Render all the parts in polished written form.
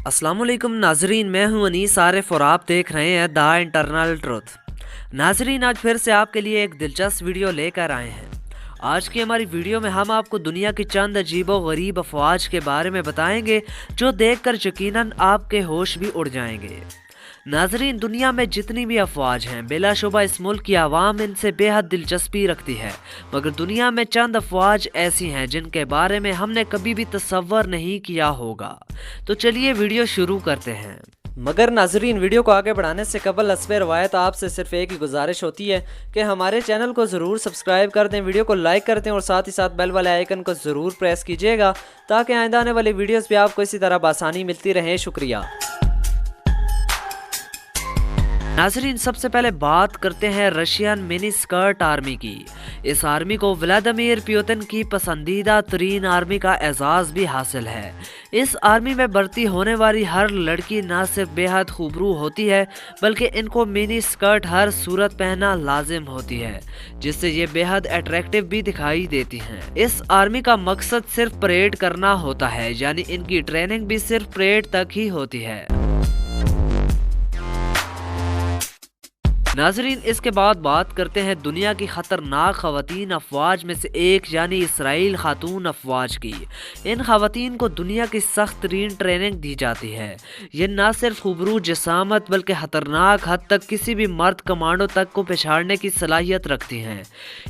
अस्सलाम वालेकुम नाजरीन, मैं हूं अनीस आरिफ और आप देख रहे हैं द इंटरनल ट्रुथ। नाजरीन, आज फिर से आपके लिए एक दिलचस्प वीडियो लेकर आए हैं। आज की हमारी वीडियो में हम आपको दुनिया की चंद अजीबो गरीब अफवाज के बारे में बताएंगे जो देखकर यकीनन आपके होश भी उड़ जाएंगे। नाजरीन, दुनिया में जितनी भी अफवाज हैं बिलाशुबा इस मुल्क की आवाम इनसे बेहद दिलचस्पी रखती है, मगर दुनिया में चंद अफवाज ऐसी हैं जिनके बारे में हमने कभी भी तसव्वुर नहीं किया होगा। तो चलिए वीडियो शुरू करते हैं। मगर नाजरीन, वीडियो को आगे बढ़ाने से कबल हस्बे रवायत आपसे सिर्फ एक ही गुजारिश होती है कि हमारे चैनल को ज़रूर सब्सक्राइब कर दें, वीडियो को लाइक कर दें और साथ ही साथ बेल वाले आइकन को ज़रूर प्रेस कीजिएगा ताकि आइंदा आने वाली वीडियोस भी आपको इसी तरह बआसानी मिलती रहें। शुक्रिया। नाजरीन, सबसे पहले बात करते हैं रशियन मिनी स्कर्ट आर्मी की। इस आर्मी को व्लादिमीर पुतिन की पसंदीदा तरीन आर्मी का एजाज़ भी हासिल है। इस आर्मी में भर्ती होने वाली हर लड़की न सिर्फ बेहद खूबरू होती है बल्कि इनको मिनी स्कर्ट हर सूरत पहनना लाजिम होती है, जिससे ये बेहद अट्रैक्टिव भी दिखाई देती हैं। इस आर्मी का मकसद सिर्फ परेड करना होता है, यानी इनकी ट्रेनिंग भी सिर्फ परेड तक ही होती है। नाजरीन, इसके बाद बात करते हैं दुनिया की खतरनाक खवातीन अफवाज में से एक यानी इसराइल खातून अफवाज की। इन खवातीन को दुनिया की सख्त तरीन ट्रेनिंग दी जाती है। ये न सिर्फ खूबरू जसामत बल्कि खतरनाक हद तक किसी भी मर्द कमांडो तक को पछाड़ने की सलाहियत रखती हैं।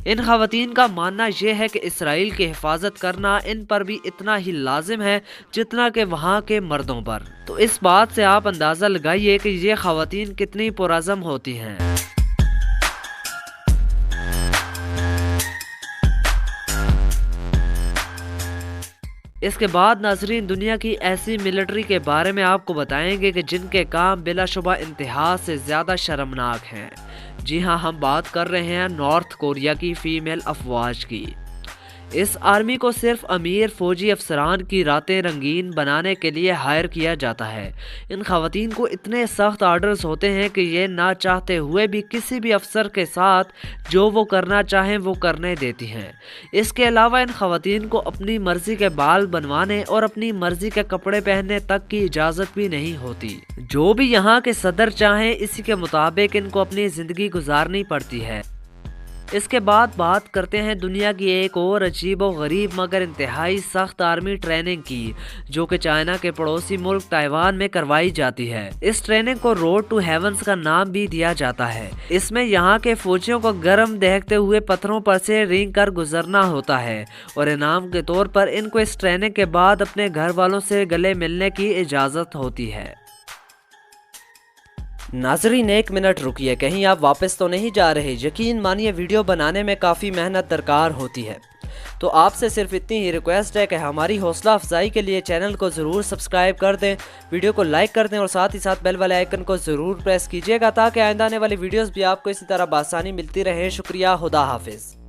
इन खवातीन का मानना यह है कि इसराइल की हिफाजत करना इन पर भी इतना ही लाजिम है जितना कि वहाँ के मर्दों पर। तो इस बात से आप अंदाज़ा लगाइए कि ये खवातीन कितनी पुरअज़म होती हैं। इसके बाद नाजरीन, दुनिया की ऐसी मिलिट्री के बारे में आपको बताएंगे कि जिनके काम बिलाशुबा इंतहा से ज़्यादा शर्मनाक हैं। जी हाँ, हम बात कर रहे हैं नॉर्थ कोरिया की फ़ीमेल अफवाज की। इस आर्मी को सिर्फ अमीर फौजी अफसरान की रातें रंगीन बनाने के लिए हायर किया जाता है। इन खवातीन को इतने सख्त आर्डर्स होते हैं कि ये ना चाहते हुए भी किसी भी अफसर के साथ जो वो करना चाहें वो करने देती हैं। इसके अलावा इन खवातीन को अपनी मर्जी के बाल बनवाने और अपनी मर्जी के कपड़े पहनने तक की इजाज़त भी नहीं होती। जो भी यहाँ के सदर चाहें इसी के मुताबिक इनको अपनी ज़िंदगी गुजारनी पड़ती है। इसके बाद बात करते हैं दुनिया की एक और अजीबो गरीब मगर इंतहाई सख्त आर्मी ट्रेनिंग की, जो कि चाइना के पड़ोसी मुल्क ताइवान में करवाई जाती है। इस ट्रेनिंग को रोड टू हेवंस का नाम भी दिया जाता है। इसमें यहाँ के फौजियों को गर्म दहकते हुए पत्थरों पर से रेंग कर गुजरना होता है और इनाम के तौर पर इनको इस ट्रेनिंग के बाद अपने घर वालों से गले मिलने की इजाज़त होती है। नाजरीन, एक मिनट रुकिए, कहीं आप वापस तो नहीं जा रहे? यकीन मानिए वीडियो बनाने में काफ़ी मेहनत दरकार होती है, तो आपसे सिर्फ इतनी ही रिक्वेस्ट है कि हमारी हौसला अफजाई के लिए चैनल को ज़रूर सब्सक्राइब कर दें, वीडियो को लाइक कर दें और साथ ही साथ बेल वाले आइकन को ज़रूर प्रेस कीजिएगा ताकि आइंदा आने वाली वीडियोस भी आपको इसी तरह बआसानी मिलती रहे। शुक्रिया। खुदा हाफिज़।